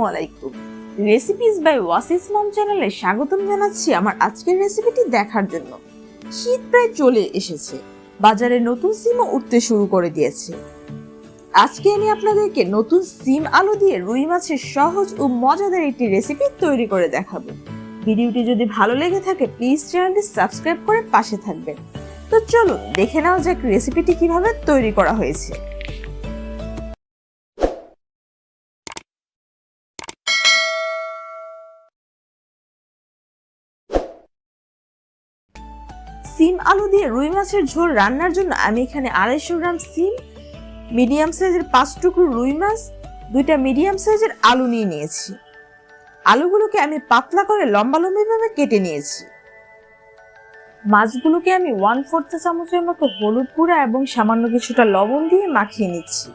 আলাইকুম। Recipes by ওয়াসিস মম চ্যানেলে স্বাগতম জানাচ্ছি আমার আজকের রেসিপিটি দেখার জন্য। শীত প্রায় চলে এসেছে, বাজারে নতুন সিমও উঠতে শুরু করে দিয়েছে। আজকে আমি আপনাদেরকে নতুন সিম আলু দিয়ে রুই মাছের সহজ ও মজাদার একটি রেসিপি তৈরি করে দেখাবো। ভিডিওটি যদি ভালো লেগে থাকে প্লিজ চ্যানেলটি সাবস্ক্রাইব করে পাশে থাকবেন। তো চলুন দেখে নেওয়া যাক রেসিপিটি কিভাবে তৈরি করা হয়েছে। সিম আলু দিয়ে রুই মাছের ঝোল রান্নার জন্য আমি এখানে 250 গ্রাম সিম, মিডিয়াম সাইজের 5 টুকরো রুই মাছ, 2টা মিডিয়াম সাইজের আলু নিয়েছি। আলুগুলোকে আমি পাতলা করে লম্বা ভাবে কেটে নিয়েছি। মাছগুলোকে আমি 1/4 চা চামচের মতো হলুদ গুঁড়া এবং সামান্য কিছুটা লবণ দিয়ে মাখিয়ে নিচ্ছি।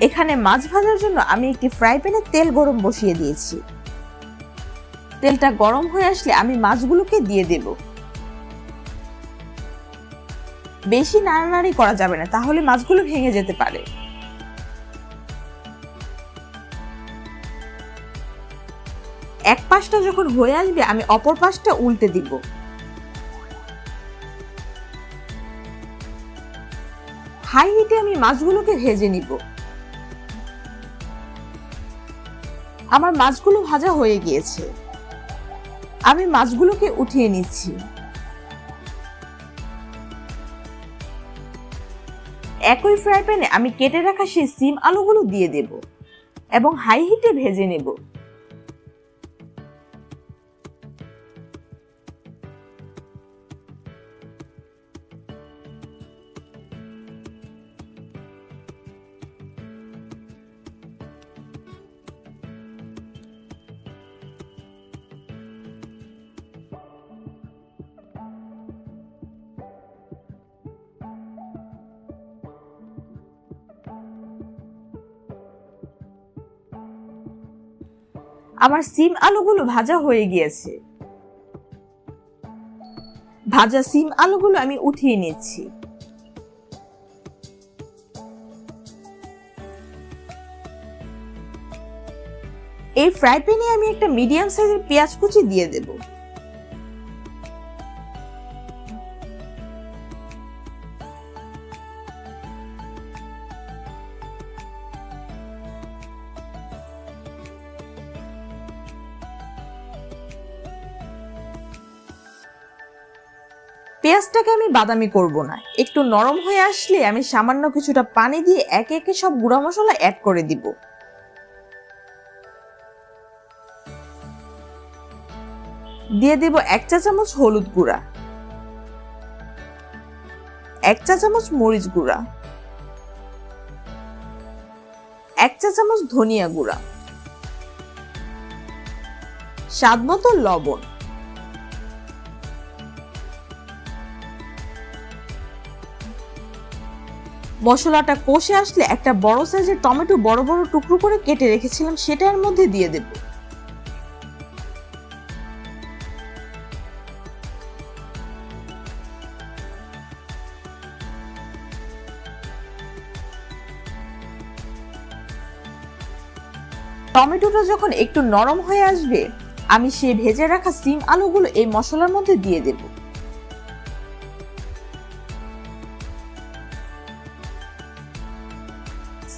এখানে মাছ ভাজার জন্য আমি একটি ফ্রাই প্যানে তেল গরম বসিয়ে দিয়েছি। তেলটা গরম হয়ে আসলে আমি মাছগুলোকে দিয়ে দেব। বেশি নাড়ানাড়ি করা যাবে না, তাহলে মাছগুলো ভেঙে যেতে পারে। এক পাশটা যখন হয়ে আসবে আমি অপর পাশটা উল্টে দিব। হাই হিটে আমি মাছগুলোকে ভেজে নিব। আমার মাছগুলো ভাজা হয়ে গিয়েছে, আমি মাছগুলোকে উঠিয়ে নিচ্ছি। একই ফ্রাই প্যানে আমি কেটে রাখা সেই সিম আলুগুলো দিয়ে দেব এবং হাই হিটে ভেজে নেব। আমার সিম আলুগুলো ভাজা হয়ে গিয়েছে। ভাজা সিম আলুগুলো আমি উঠিয়ে নিচ্ছি। এই ফ্রাই প্যানে আমি একটা মিডিয়াম সাইজের পেঁয়াজ কুচি দিয়ে দেব। পেঁয়াজটাকে আমি বাদামি করব না, একটু নরম হয়ে আসলে আমি সামান্য কিছুটা পানি দিয়ে একে একে সব গুঁড়া মশলা অ্যাড করে দিব। দিয়ে দেব 1 চা চামচ হলুদ গুঁড়া, 1 চা চামচ মরিচ গুঁড়া, 1 চা চামচ ধনিয়া গুঁড়া, স্বাদ মতো লবণ। মশলাটা কষে আসলে একটা বড় সাইজের টমেটো বড় বড় টুকরো করে কেটে রেখেছিলাম সেটা এর মধ্যে দিয়ে দেব। টমেটোটা যখন একটু নরম হয়ে আসবে আমি সেই ভেজে রাখা সিম আলুগুলো এই মশলার মধ্যে দিয়ে দেব।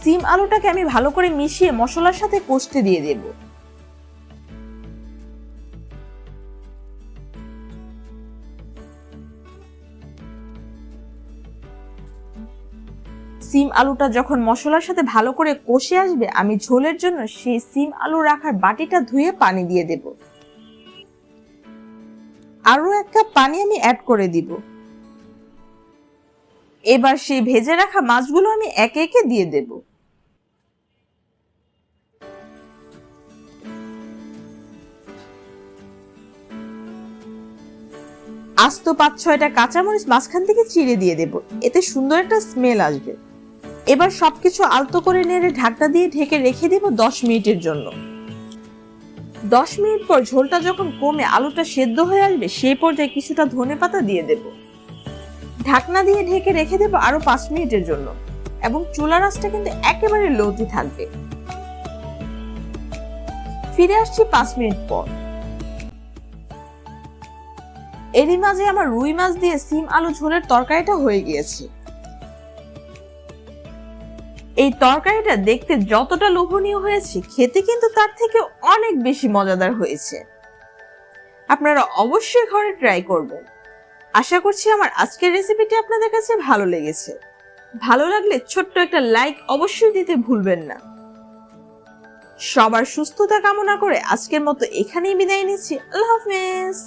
সিম আলুটাকে আমি ভালো করে মিশিয়ে মশলার সাথে কষতে দিয়ে দেব। সিম আলুটা যখন মশলার সাথে ভালো করে কষে আসবে আমি ঝোলের জন্য সেই সিম আলু রাখার বাটিটা ধুয়ে পানি দিয়ে দেব। আরো 1 কাপ পানি আমি অ্যাড করে দিব। এবার সেই ভেজে রাখা মাছগুলো আমি একে একে দিয়ে দেব। আস্ত 5-6টা কাঁচামরিচ মাঝখান থেকে চিড়ে দিয়ে দেব, এতে সুন্দর একটা স্মেল আসবে। এবার সবকিছু আলতো করে নেড়ে ঢাকনা দিয়ে ঢেকে রেখে দেব 10 মিনিটের জন্য। 10 মিনিট পর ঝোলটা যখন কমে আলুটা সেদ্ধ হয়ে আসবে সেই পর্যায়ে কিছুটা ধনেপাতা দিয়ে দেব। ঢাকনা দিয়ে ঢেকে রেখে দেব আরো 5 মিনিটের জন্য এবং চুলার আঁচটা কিন্তু একেবারে লোতে থাকবে। ফিরে আসছি 5 মিনিট পর। এরই মাঝে আমার রুই মাছ দিয়ে সিম আলু ঝোলের তরকারিটা হয়ে গিয়েছে। এই তরকারিটা দেখতে যতটা লোভনীয় হয়েছে, খেতে কিন্তু তার থেকে অনেক বেশি মজাদার হয়েছে। আপনারা অবশ্যই ঘরে ট্রাই করবেন। আশা করছি আমার আজকের রেসিপিটি আপনাদের কাছে ভালো লেগেছে। ভালো লাগলে ছোট্ট একটা লাইক অবশ্যই দিতে ভুলবেন না। সবার সুস্থতা কামনা করে আজকের মতো এখানেই বিদায় নিচ্ছি। আল্লাহ হাফেজ।